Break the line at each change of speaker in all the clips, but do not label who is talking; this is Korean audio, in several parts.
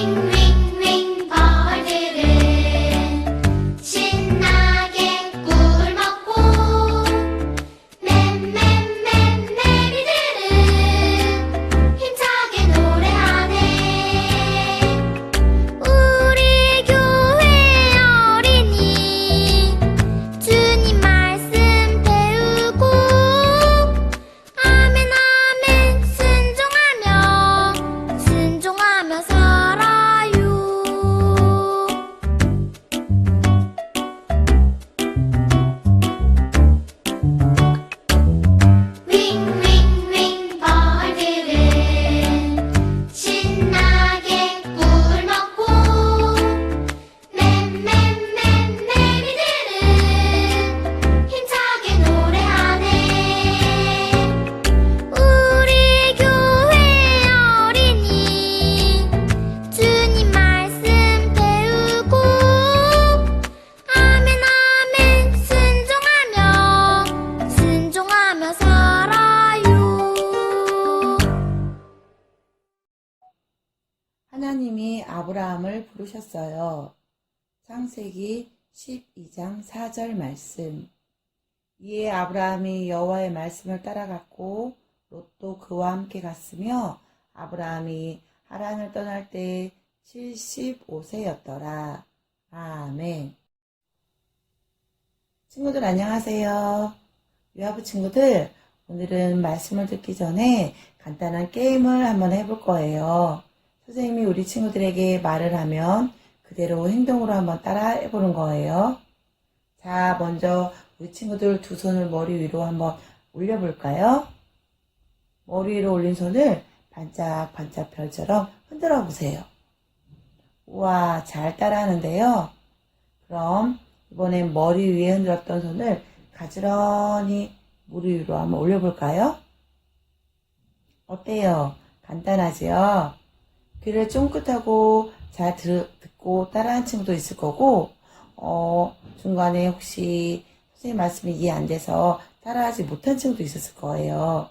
윙윙윙 벌들은 신나게 꿀 먹고 맴맴맴 매미들은 힘차게 노래하네. 우리 교회 어린이 주님 말씀 배우고 아멘 아멘 순종하며 살아요. 윙윙윙 벌들은 신나게 꿀 먹고 맴맴맴 매미들은 힘차게 노래하네. 우리 교회 어린이 주님 말씀 배우고 아멘 아멘 순종하며 살아요.
하나님이 아브라함을 부르셨어요. 창세기 12장 4절 말씀. 이에 아브라함이 여호와의 말씀을 따라갔고 롯도 그와 함께 갔으며 아브라함이 하란을 떠날 때 75세였더라. 아멘. 친구들 안녕하세요. 유아부 친구들, 오늘은 말씀을 듣기 전에 간단한 게임을 한번 해볼 거예요. 선생님이 우리 친구들에게 말을 하면 그대로 행동으로 한번 따라 해보는 거예요. 자, 먼저 우리 친구들 두 손을 머리 위로 한번 올려볼까요? 머리 위로 올린 손을 반짝반짝 별처럼 흔들어 보세요. 우와, 잘 따라하는데요. 그럼 이번엔 머리 위에 흔들었던 손을 가지런히 무릎 위로 한번 올려볼까요? 어때요? 간단하지요? 귀를 쫑긋하고 잘 듣고 따라하는 친구도 있을 거고, 중간에 혹시 선생님 말씀이 이해 안 돼서 따라하지 못한 친구도 있었을 거예요.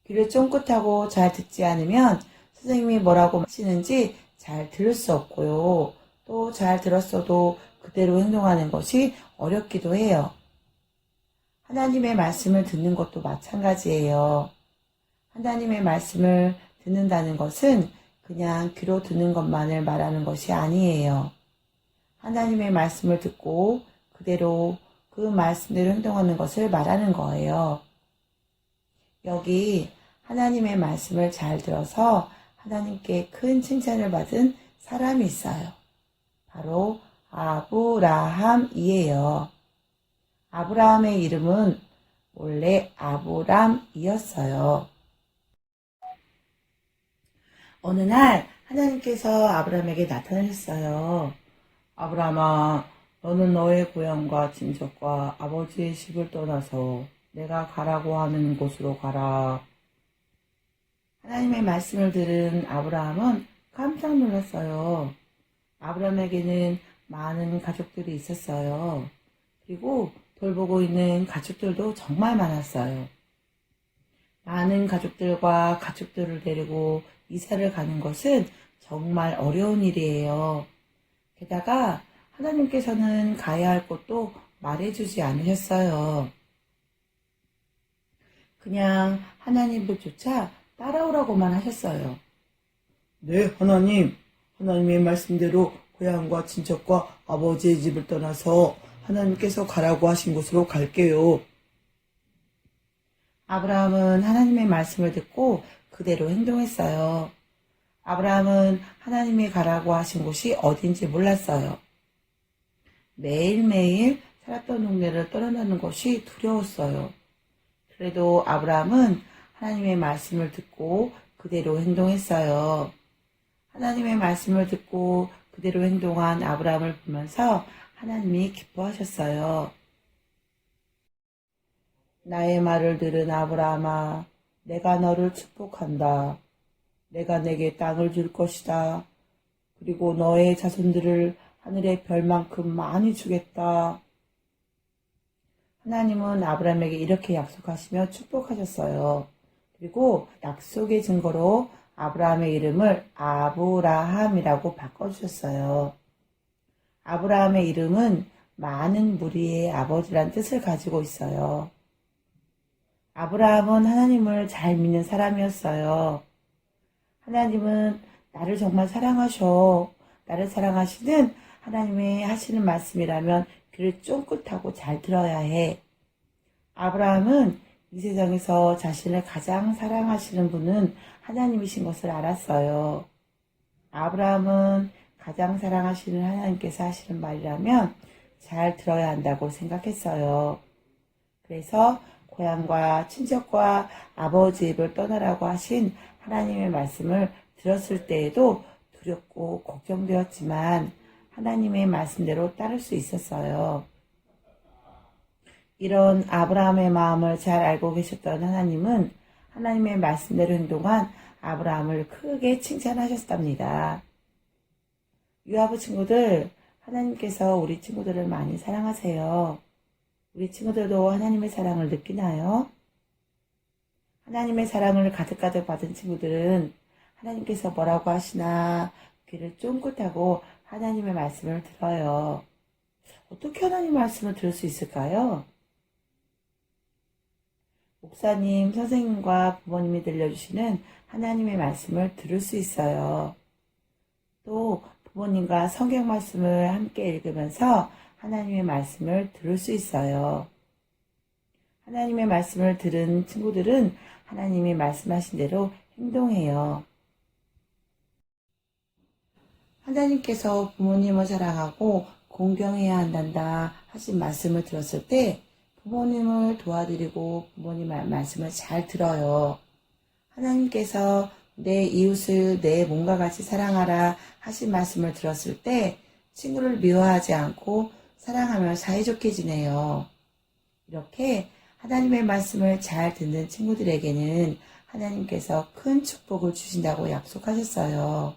귀를 쫑긋하고 잘 듣지 않으면 선생님이 뭐라고 하시는지 잘 들을 수 없고요. 또 잘 들었어도 그대로 행동하는 것이 어렵기도 해요. 하나님의 말씀을 듣는 것도 마찬가지예요. 하나님의 말씀을 듣는다는 것은 그냥 귀로 듣는 것만을 말하는 것이 아니에요. 하나님의 말씀을 듣고 그대로 그 말씀대로 행동하는 것을 말하는 거예요. 여기 하나님의 말씀을 잘 들어서 하나님께 큰 칭찬을 받은 사람이 있어요. 바로 아브라함이에요. 아브라함의 이름은 원래 아브람이었어요. 어느 날 하나님께서 아브라함에게 나타나셨어요. 아브라함아, 너는 너의 고향과 친척과 아버지의 집을 떠나서 내가 가라고 하는 곳으로 가라. 하나님의 말씀을 들은 아브라함은 깜짝 놀랐어요. 아브라함에게는 많은 가족들이 있었어요. 그리고 돌보고 있는 가축들도 정말 많았어요. 많은 가족들과 가축들을 데리고 이사를 가는 것은 정말 어려운 일이에요. 게다가 하나님께서는 가야 할 곳도 말해주지 않으셨어요. 그냥 하나님을 쫓아 따라오라고만 하셨어요.
네, 하나님. 하나님의 말씀대로 고향과 친척과 아버지의 집을 떠나서 하나님께서 가라고 하신 곳으로 갈게요.
아브라함은 하나님의 말씀을 듣고 그대로 행동했어요. 아브라함은 하나님이 가라고 하신 곳이 어딘지 몰랐어요. 매일매일 살았던 동네를 떠나는 것이 두려웠어요. 그래도 아브라함은 하나님의 말씀을 듣고 그대로 행동했어요. 하나님의 말씀을 듣고 그대로 행동한 아브라함을 보면서 하나님이 기뻐하셨어요. 나의 말을 들은 아브라함아, 내가 너를 축복한다. 내가 내게 땅을 줄 것이다. 그리고 너의 자손들을 하늘의 별만큼 많이 주겠다. 하나님은 아브라함에게 이렇게 약속하시며 축복하셨어요. 그리고 약속의 증거로 아브라함의 이름을 아브라함이라고 바꿔주셨어요. 아브라함의 이름은 많은 무리의 아버지란 뜻을 가지고 있어요. 아브라함은 하나님을 잘 믿는 사람이었어요. 하나님은 나를 정말 사랑하셔. 나를 사랑하시는 하나님의 하시는 말씀이라면 귀를 쫑긋하고 잘 들어야 해. 아브라함은 이 세상에서 자신을 가장 사랑하시는 분은 하나님이신 것을 알았어요. 아브라함은 가장 사랑하시는 하나님께서 하시는 말이라면 잘 들어야 한다고 생각했어요. 그래서 고향과 친척과 아버지 집을 떠나라고 하신 하나님의 말씀을 들었을 때에도 두렵고 걱정되었지만 하나님의 말씀대로 따를 수 있었어요. 이런 아브라함의 마음을 잘 알고 계셨던 하나님은 하나님의 말씀대로 행동한 아브라함을 크게 칭찬하셨답니다. 유아부 친구들, 하나님께서 우리 친구들을 많이 사랑하세요. 우리 친구들도 하나님의 사랑을 느끼나요? 하나님의 사랑을 가득가득 받은 친구들은 하나님께서 뭐라고 하시나 귀를 쫑긋하고 하나님의 말씀을 들어요. 어떻게 하나님 말씀을 들을 수 있을까요? 목사님, 선생님과 부모님이 들려주시는 하나님의 말씀을 들을 수 있어요. 또 부모님과 성경 말씀을 함께 읽으면서 하나님의 말씀을 들을 수 있어요. 하나님의 말씀을 들은 친구들은 하나님이 말씀하신 대로 행동해요. 하나님께서 부모님을 사랑하고 공경해야 한단다 하신 말씀을 들었을 때 부모님을 도와드리고 부모님 말씀을 잘 들어요. 하나님께서 내 이웃을 내 몸과 같이 사랑하라 하신 말씀을 들었을 때 친구를 미워하지 않고 사랑하며 사이좋게 지내요. 이렇게 하나님의 말씀을 잘 듣는 친구들에게는 하나님께서 큰 축복을 주신다고 약속하셨어요.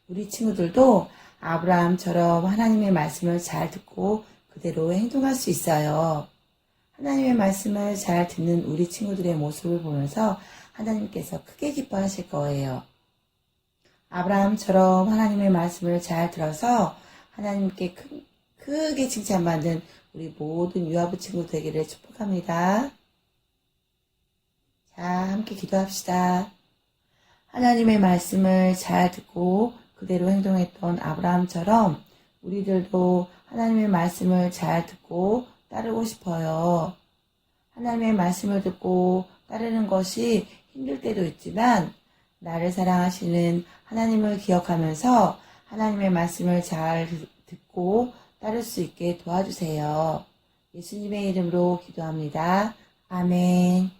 우리 친구들도 아브라함처럼 하나님의 말씀을 잘 듣고 그대로 행동할 수 있어요. 하나님의 말씀을 잘 듣는 우리 친구들의 모습을 보면서 하나님께서 크게 기뻐하실 거예요. 아브라함처럼 하나님의 말씀을 잘 들어서 하나님께 크게 칭찬받는 우리 모든 유아부 친구 되기를 축복합니다. 자, 함께 기도합시다. 하나님의 말씀을 잘 듣고 그대로 행동했던 아브라함처럼 우리들도 하나님의 말씀을 잘 듣고 따르고 싶어요. 하나님의 말씀을 듣고 따르는 것이 힘들 때도 있지만 나를 사랑하시는 하나님을 기억하면서 하나님의 말씀을 잘 듣고 따를 수 있게 도와주세요. 예수님의 이름으로 기도합니다. 아멘.